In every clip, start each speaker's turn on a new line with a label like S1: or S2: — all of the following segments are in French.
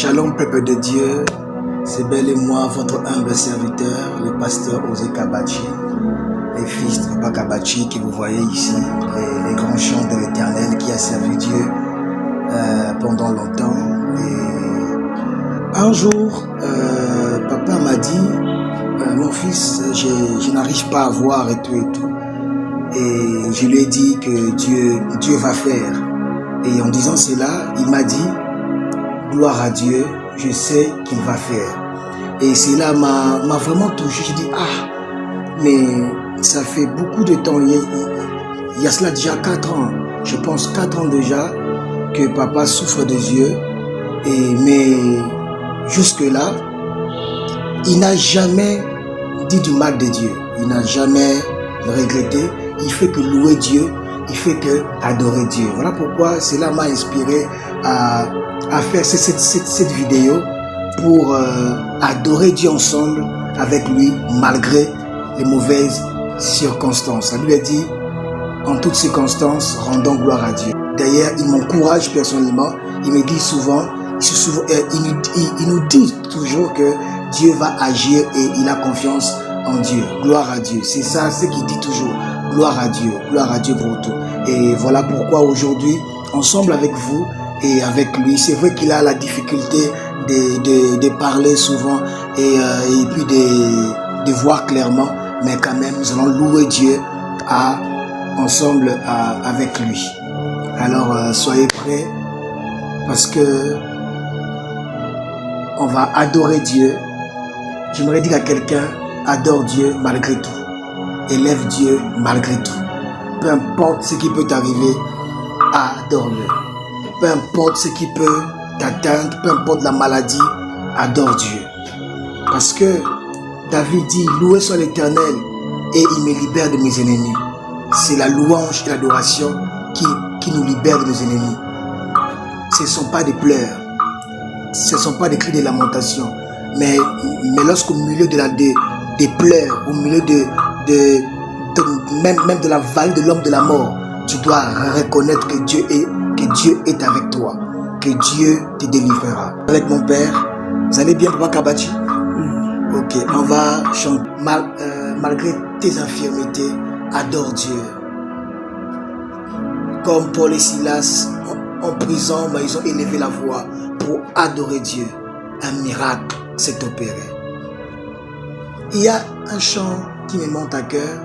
S1: Shalom peuple de Dieu, c'est bel et moi votre humble serviteur, le pasteur Osé Kabachi, les fils de Papa Kabachi que vous voyez ici, les grands chants de l'Éternel qui a servi Dieu pendant longtemps. Et un jour, papa m'a dit, mon fils, je n'arrive pas à voir et tout et tout. Et je lui ai dit que Dieu va faire. Et en disant cela, il m'a dit, gloire à Dieu, je sais qu'il va faire. Et cela m'a vraiment touché. Je dis, mais ça fait beaucoup de temps. Il y a cela déjà 4 ans. Je pense 4 ans déjà que papa souffre des yeux. Mais jusque-là, il n'a jamais dit du mal de Dieu. Il n'a jamais regretté. Il fait que louer Dieu. Il fait que adorer Dieu. Voilà pourquoi cela m'a inspiré à faire cette vidéo pour adorer Dieu ensemble avec lui malgré les mauvaises circonstances. La Bible dit, en toutes circonstances, rendons gloire à Dieu. D'ailleurs, il m'encourage personnellement. Il me dit souvent, il nous dit toujours que Dieu va agir et il a confiance en Dieu. Gloire à Dieu. C'est ça, ce qu'il dit toujours. Gloire à Dieu pour tout. Et voilà pourquoi aujourd'hui, ensemble avec vous et avec lui, c'est vrai qu'il a la difficulté de parler souvent et puis de voir clairement, mais quand même, nous allons louer Dieu ensemble avec lui. Alors, soyez prêts parce que on va adorer Dieu. J'aimerais dire à quelqu'un, adore Dieu malgré tout. Élève Dieu malgré tout. Peu importe ce qui peut t'arriver, adore-le. Peu importe ce qui peut t'atteindre, peu importe la maladie, adore Dieu. Parce que David dit, loué soit l'Éternel et il me libère de mes ennemis. C'est la louange et l'adoration qui nous libère de nos ennemis. Ce ne sont pas des pleurs, ce ne sont pas des cris de lamentation, mais lorsqu'au milieu des pleurs, au milieu même de la vallée de l'homme de la mort, tu dois reconnaître que Dieu est avec toi, que Dieu te délivrera. Avec mon père, vous allez bien, Papa Kabachi? Ok, on va chanter. Malgré tes infirmités, adore Dieu. Comme Paul et Silas en prison, mais ils ont élevé la voix pour adorer Dieu. Un miracle s'est opéré. Il y a un chant qui me monte à cœur.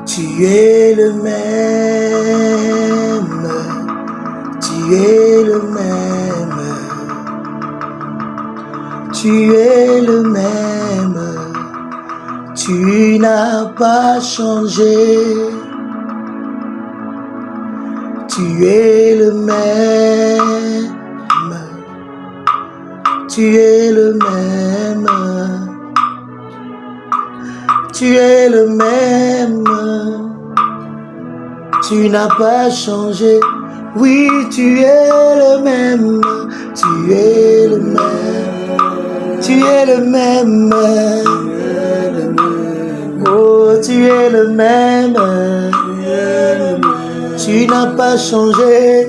S1: Tu es le même, tu es le même, tu es le même, tu n'as pas changé, tu es le même, tu es le même. Tu es le même, tu n'as pas changé. Oui, tu es le même, tu es le même, tu es le même. Oh, tu es le même, tu n'as pas changé.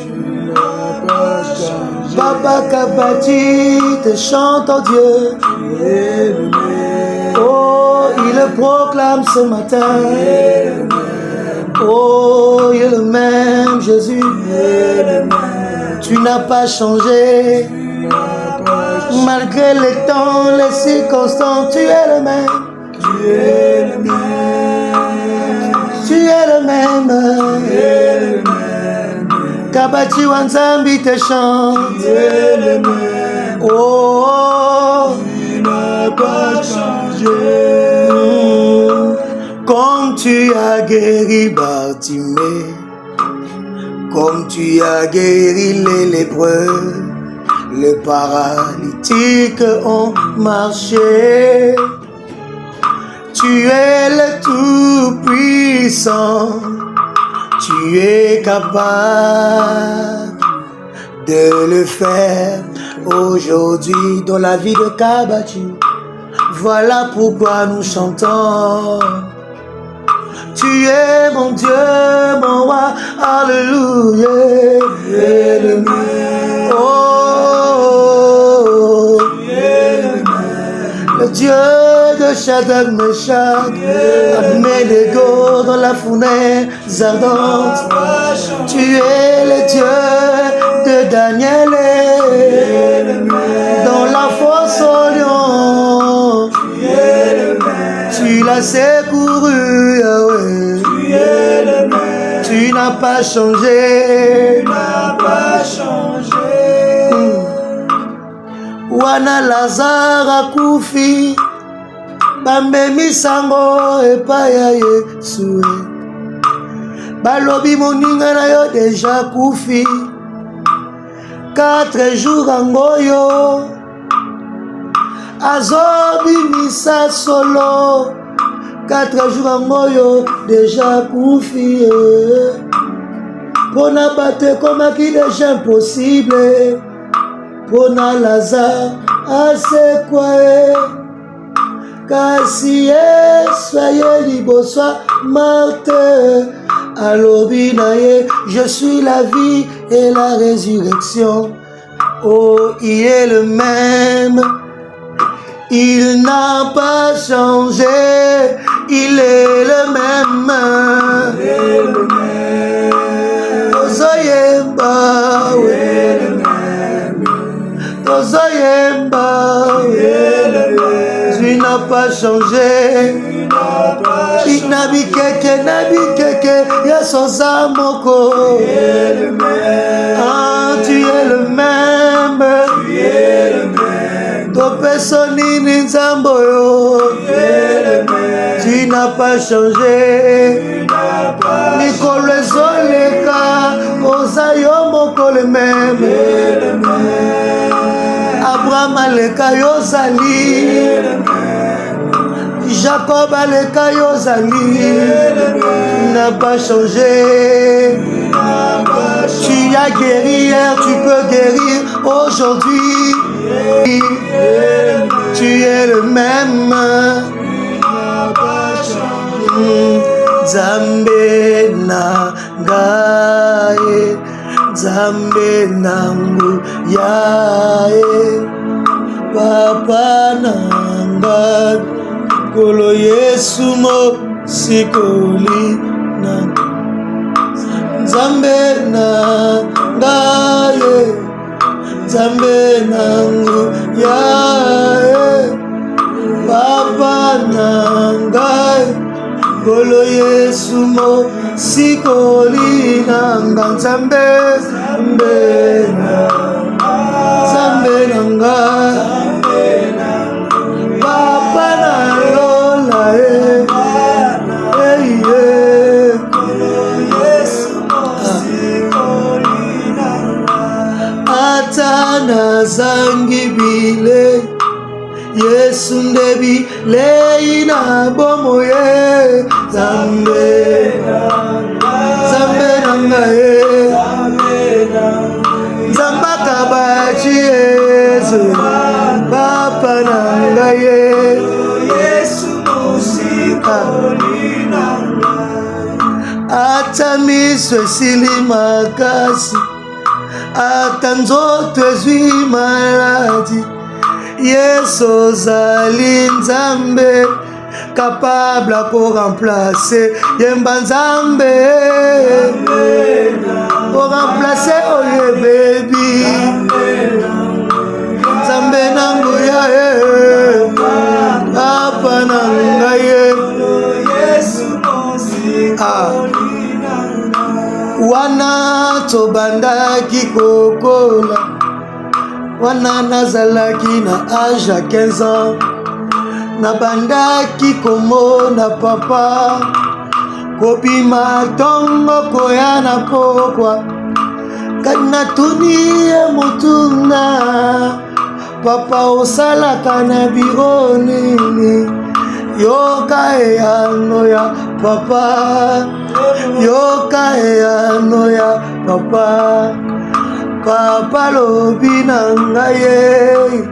S1: Papa Kabachi te chante en Dieu. Oh, il le proclame ce matin. Oh, il est le même, Jésus. Tu n'as pas changé. Malgré les temps, les circonstances, tu es le même. Tu es le même. Tu es le même. Kabachi Wanzambi te chante. Tu es le même. Oh, tu n'as pas changé. Comme tu as guéri Bartimée, comme tu as guéri les lépreux, les paralytiques ont marché. Tu es le Tout-Puissant, tu es capable de le faire aujourd'hui dans la vie de Kabachi. Voilà pourquoi nous chantons. Tu es mon Dieu, mon roi, Alléluia. Tu es le même. Oh, tu es le même. Le Dieu de Shadrach, Meshach, Abednego dans la fournaise ardente. Tu es le Dieu de Daniel dans la fosse au lion. Tu es le même. Tu l'as secouru, Yahweh. Tu es le même. Tu n'as pas changé. Tu n'as pas changé. Wana Lazare akufi, bamemi sango epai ya Yesu. Balobi moninga na yo deja kufi. 4 jours angoyo azobimisa solo. 4 jours angoyo deja kufi. Pona bato ekomaki deja impossible. Pona Lazare asekwae. Kasi Yesu aye liboso Marthe. Alobi na ye, je suis la vie et la résurrection. Oh, il est le même. Il n'a pas changé. Il est le même. Il est le même. Tozoyemba, il est le même. Tozoyemba, il est le même. Tu n'as pas changé. Nabi keke, yasoza moko. Tu es le même. Ah, tu es le même. Tu es le même. To personne nzambo yo. Tu es le même. Tu n'as pas changé. Tu n'as pas changé. Mikolo ezoleka, oza yo moko le même. Tu es le même. Abraham aleka yo zali. Tu es le même. Jacob aleka yo zali. Tu n'as pas changé. Tu as guéri hier, tu peux guérir aujourd'hui. Tu es le même. Nzambe na ngai, Nzambe nangu yae, Papa na ngai. Kolo Yesu mo sikoli na Nzambe na ngaye, Nzambe nangu yae, Papa na ngaye. Kolo Yesu mo sikoli na Nzambe, Nzambe na ngaye. Zangi bile Yesu ndebi leina bomoye. Zambe nangaye, Zamba kabachi Yesu, Papa nangaye. Yesu musikoli nangaye. Ata miswe sili makasi, ata nzoto ezwi maladi. Yesu ozali Nzambe capable pour remplacer Yemba Nzambe, pour remplacer Oye baby Nzambe nangu ya Papa nanga ye. Wana tobandaki kokola, wana nazalaki na âge à 15 ans, nabandaki komona papa kobima tongo koya na pokwa. Kana tuni ye mutuna, papa osalaka na biro nini? Yoka eyano ya papa, yoka eyano ya papa. Papa lobi nanga ye,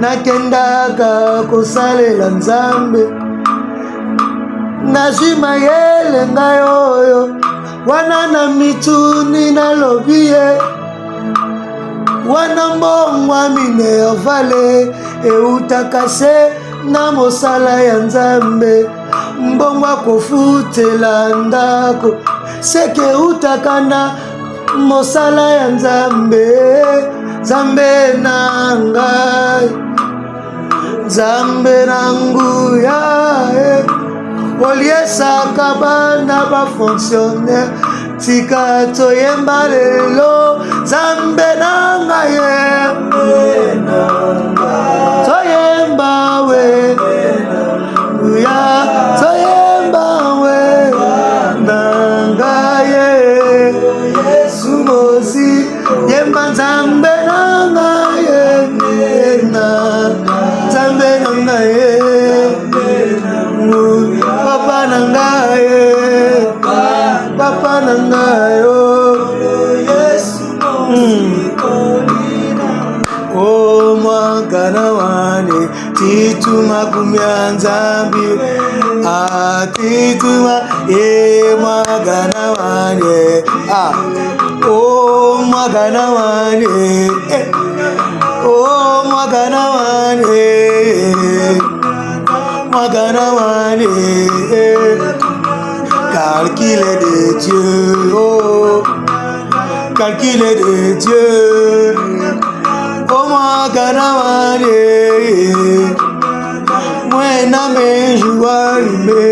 S1: nakendaka kosalela Nzambe. Nazwi mayele ngai oyo, wana na mituni na lobie wana mbongwa mine ovale eutakase na mosala ya Nzambe mbongwa kofutela ndako seke utakana mosala ya Nzambe Nzambe na ngai Nzambe na nguya oliesaka bana ba fonctionnaire tika toyemba lelo Nzambe na ngai toyemba we nguya toyemba we na ngai Yesu mosi yemba Nzambe na ngai Nzambe na ngai Papa na ngai Papa na ngai Yesu oh mwagana wane tituma kumya Nzambi tituma mwagana wane oh mwagana wane oh mwagana wane calcul de Dieu oh calcul de Dieu oh mwagana wane mwena menjua ime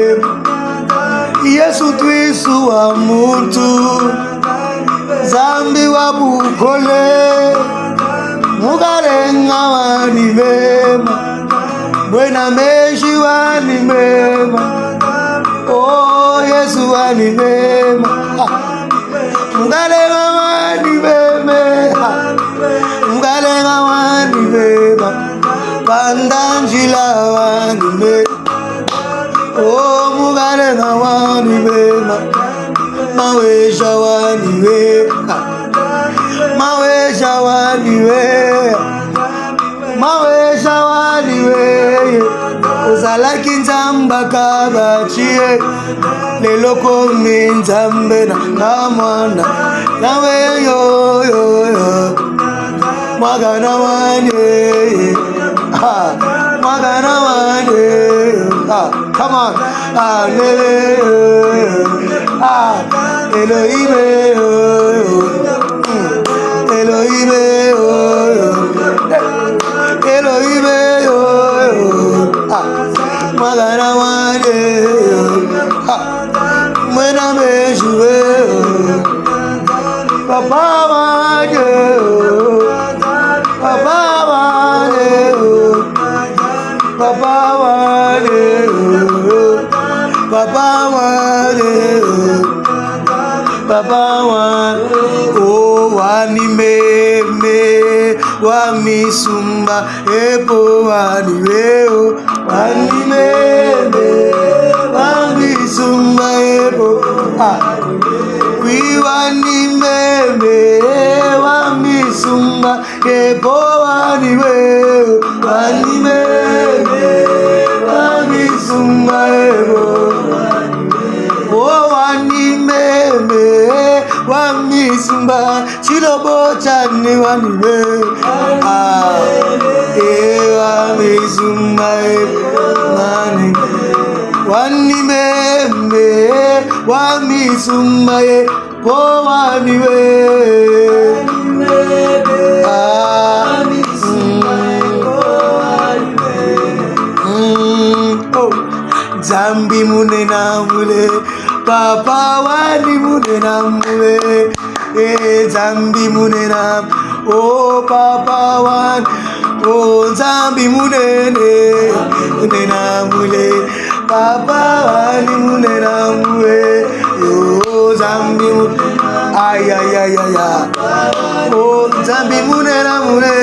S1: Yesu Kristu wa muntu Nzambi wa bukole mugarenga wani mema mwena menjua ni mema oh Yesu wani mema mugarenga wani mema mugarenga wani mema pandanjila wani mema oh mugarenga wani mema mawesha wani mema mawesha wani mema mawesha wani mema uzalaki Nzamba kabachie lelo komi Nzambe na mwana nawe yo mwagana wane mwagana wane come on Elohime Elohime Elohime mwagana wane mwena mejue Papa wane Papa wane Papa wane Papa wane Papa wane oh wani meme wami sumba epo wani weo wani meme wami sumba epo we wani meme wami sumba epo wani weo wani meme wami sumba epo oh wani meme wami sumba chilobo chani wani meme wami sumba mani wani meme wami sumba po wani we Nzambi munena mule Papa wani munena mule Nzambi munena oh Papa wani oh Nzambi munena mule Papa wani munena mule oh Nzambi ay ay ay ay oh Nzambi munena mule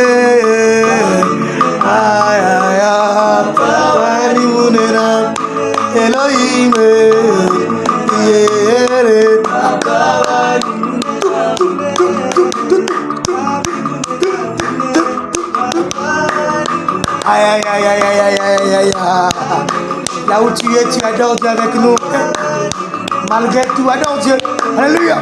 S1: ay ay ay wani munena Elohim yere aïe aïe aïe aïe aïe aïe aïe aïe. Là où tu es, tu adores Dieu avec nous. Malgré tout, adore Dieu. Alléluia.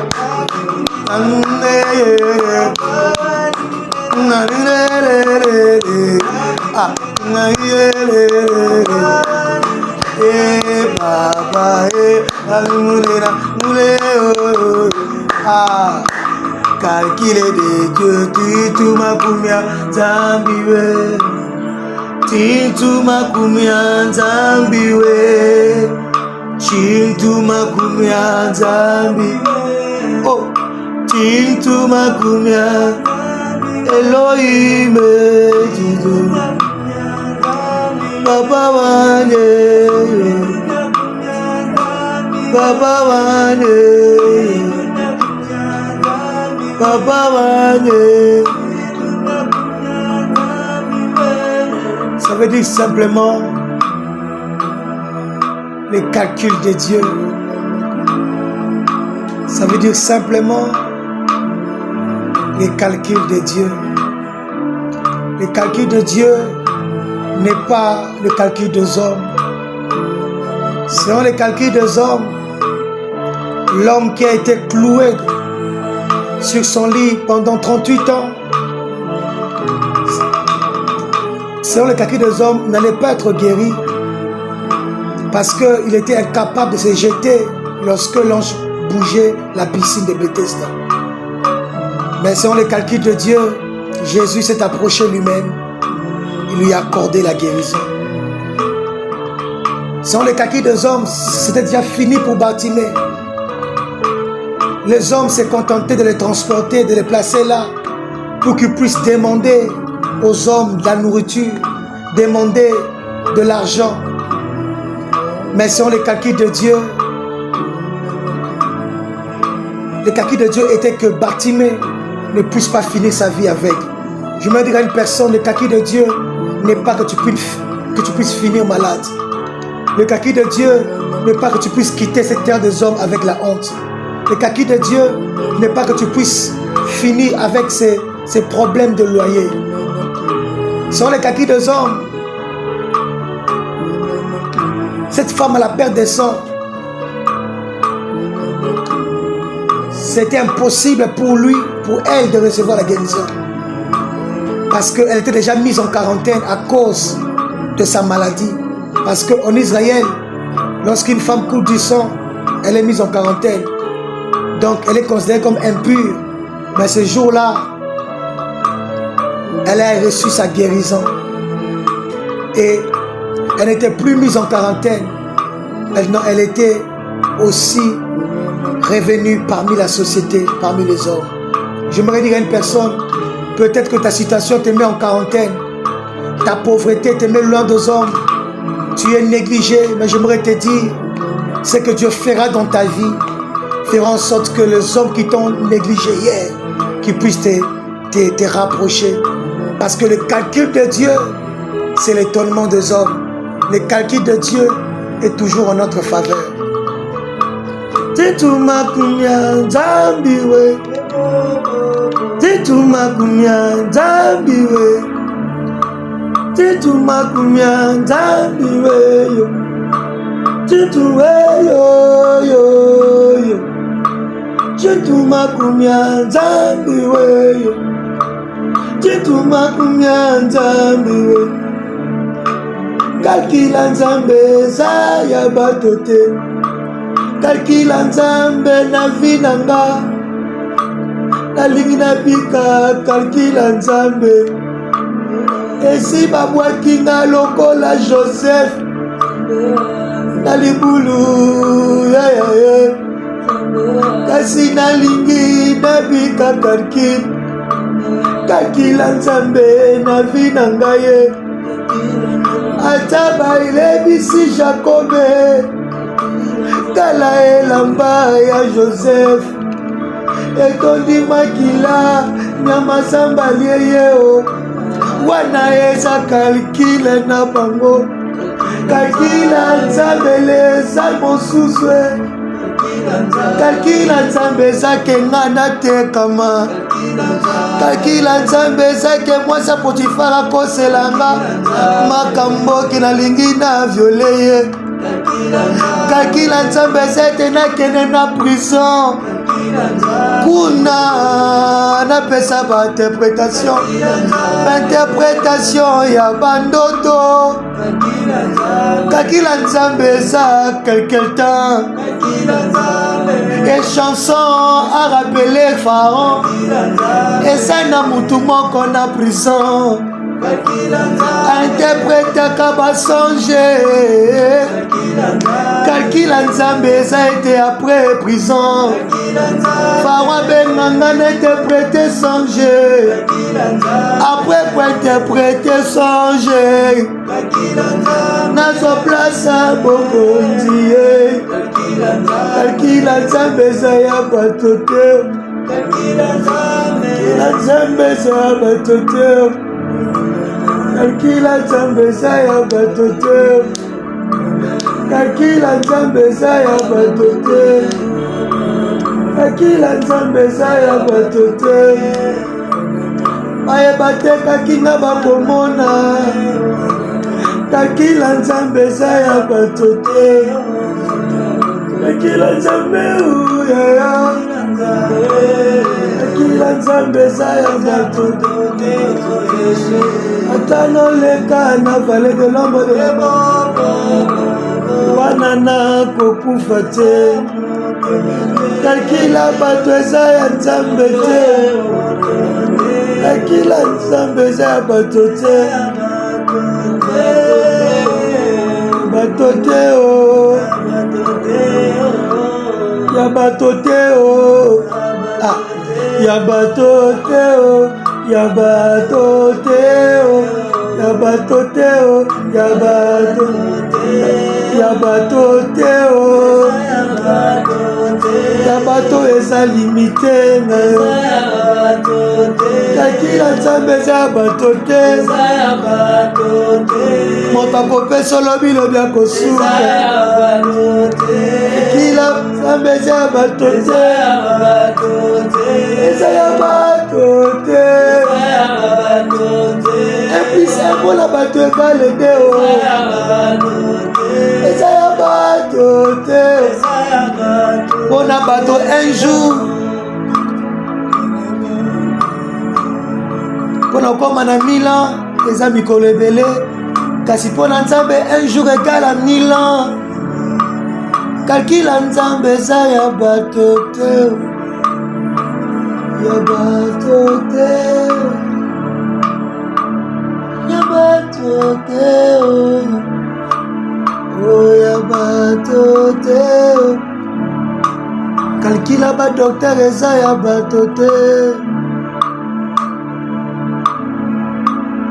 S1: Calculé de Dieu, tu m'as combien zambiwe, tu m'as combien zambiwe, tu m'as combien zambiwe, oh, tu m'as combien Elohim, Papa Wane, Papa Wane. Papa Wane. Ça veut dire simplement les calculs de Dieu. Ça veut dire simplement les calculs de Dieu. Le calcul de Dieu n'est pas le calcul des hommes. Selon les calculs des hommes, l'homme qui a été cloué sur son lit pendant 38 ans, selon le calcul des hommes, n'allait pas être guéri parce qu'il était incapable de se jeter lorsque l'ange bougeait la piscine de Bethesda. Mais selon le calcul de Dieu, Jésus s'est approché lui-même, il lui a accordé la guérison. Selon le calcul des hommes, c'était déjà fini pour Bartimée. Les hommes s'est contentaient de les transporter, de les placer là, pour qu'ils puissent demander aux hommes de la nourriture, demander de l'argent. Mais selon les calculs de Dieu, le calcul de Dieu était que Bartimée ne puisse pas finir sa vie avec. Je me dirais à une personne, le calcul de Dieu n'est pas que tu puisses finir malade. Le calcul de Dieu n'est pas que tu puisses quitter cette terre des hommes avec la honte. Le calcul de Dieu n'est pas que tu puisses finir avec ces problèmes de loyer. Selon les calculs des hommes, cette femme à la perte des sangs, c'était impossible pour lui, pour elle de recevoir la guérison. Parce qu'elle était déjà mise en quarantaine à cause de sa maladie. Parce qu'en Israël, lorsqu'une femme coule du sang, elle est mise en quarantaine. Donc elle est considérée comme impure. Mais ce jour-là, elle a reçu sa guérison. Et elle n'était plus mise en quarantaine. Maintenant, elle était aussi revenue parmi la société, parmi les hommes. J'aimerais dire à une personne, peut-être que ta situation te met en quarantaine. Ta pauvreté te met loin des hommes. Tu es négligé, mais j'aimerais te dire, ce que Dieu fera dans ta vie, fera en sorte que les hommes qui t'ont négligé hier, qu'ils puissent te rapprocher. Parce que le calcul de Dieu, c'est l'étonnement des hommes. Le calcul de Dieu est toujours en notre faveur. Tituma kumya zambiwe, tituma kumya zambiwe, tituma kumya zambiwe yo, tituwe yo yo yo, tituma kumya zambiwe yo, tituma kumya zambiwe. Kalkila nzambe za ya batote, kalkila nzambe na vinanga, nalingi na bika kalkila nzambe. Esi babwaki nga lokola Joseph na libulu ya ya ya, kasi nalingi na bika kalkila nzambe na vinanga ye. Ata bailebisi Jacobe, tala elamba ya Joseph, etondi makila nyama sambali yeo, wana eza kalkile na bango, kalkila nzambele za mosuswe, kalkila nzambe zake ngana tekama, kalkila nzambe zake mwasa Potifara koselanga makambo ki nalingi na violeye, Kakila nzambe zete nakende na prison kuna napesa ba interprétation ya bandoto. Kakila nzambe za quelque temps et chanson a rappelé Pharaon et ça na mutu moko na prison interprète kabasonge. Kakila nzambe ça a été après prison. Pharaon benganga n'interpréter songe après pour interpréter songe nazo place bokonzi. Kakila nzambe za ya batote. Kakila nzambe za ya batote. Kakila nzambe za ya batote. Kakila nzambe za ya batote. Kakila nzambe za ya batote. Bayeba te kakinga bakomona. Kakila nzambe za ya batote. Kakila nzambe uyaya. Kakila nzambe za ya batote. Atano leka na vale de l'ombre de la mort. Wanana kokufa te. Kakila bato eza ya nzambe te. Kakila nzambe eza ya bato te. Bato te o. Ya bato te o. Ah, ya bato te o. Ya bato te o. Ya bato te o. Ya bato. Ya bato te o. Ya bato eza limité na yo. Kakila nzambe eza ya bato te. Moto akopesa lobi lobi akosuka. Kakila nzambe eza ya bato te. Eza ya bato te. Episi mpola bato ebale te o. Eza ya bato te. Mpona bato un jour mpona okoma na 1000 ans eza mikolo ebele, kasi mpona nzambe un jour ekala 1000 ans. Kakila nzambe eza ya bato te. Ya bato te. Ya bato te. Oh ya bato te. Kakila ba docteur eza ya bato te.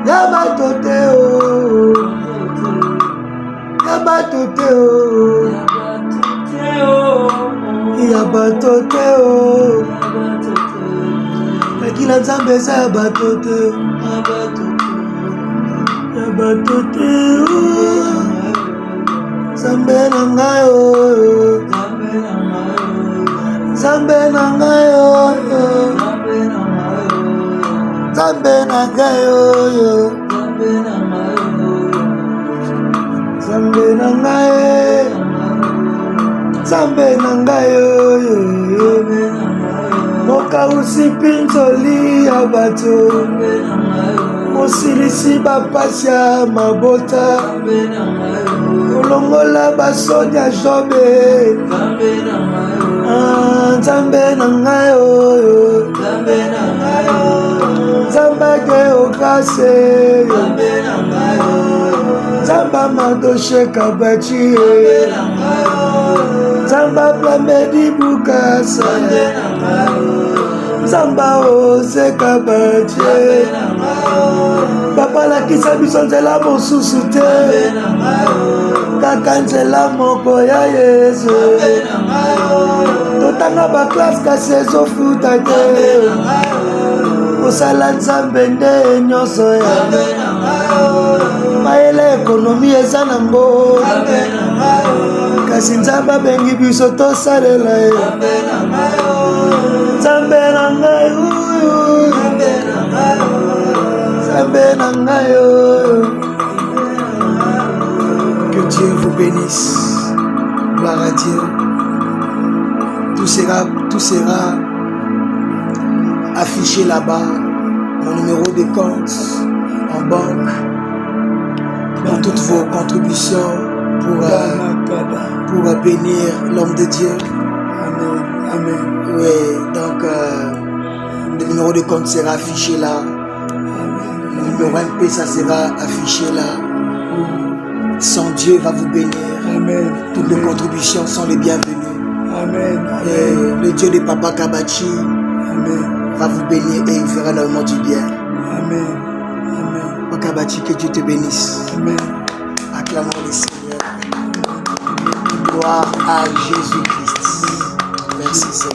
S1: Ya bato te o. Ya bato te o. Ya bato te o. Kakila nzambe eza ya bato te. Ya bato te o. Nzambe na ngai o. Nzambe na ngai oyo. Nzambe na ngai oyo. Nzambe na ngai. Nzambe na ngai oyo. Mokausi mpinzoli ya bato. Mosilisi bapasi ya mabota. Olongola basodi ya Jobe. Nzambe na ngai oyo. Nzambe ke okase. Nzambe madoshe kabachi. Nzambe plamedi bukasa. Nzambe ose kabachi. Papa lakisa biso nzela mosusu te. Kaka nzela moko ya Yesu. Totanga baklase kasi ezofuta te. Kosala nzambe nde nyonso ya. Mayele ekonomi eza nango. Kasi nzambe abengi biso tosalela ye. Nzambe na ngai oyo. Nzambe na ngai oyo. Que Dieu vous bénisse. Gloire à Dieu. Tout sera affiché là-bas. Mon numéro de compte en banque. Dans toutes vos contributions pour bénir l'homme de Dieu.
S2: Amen. Amen.
S1: Oui, donc le numéro de compte sera affiché là. Le numéro MP, ça sera affiché là. Son Dieu va vous bénir.
S2: Amen.
S1: Toutes les contributions sont les bienvenues.
S2: Amen.
S1: Et le Dieu de Papa Kabachi va vous bénir et il fera énormément du bien.
S2: Amen. Amen.
S1: Papa Kabachi, que Dieu te bénisse.
S2: Amen.
S1: Acclamons le Seigneur. Gloire à Jésus-Christ. Merci Seigneur.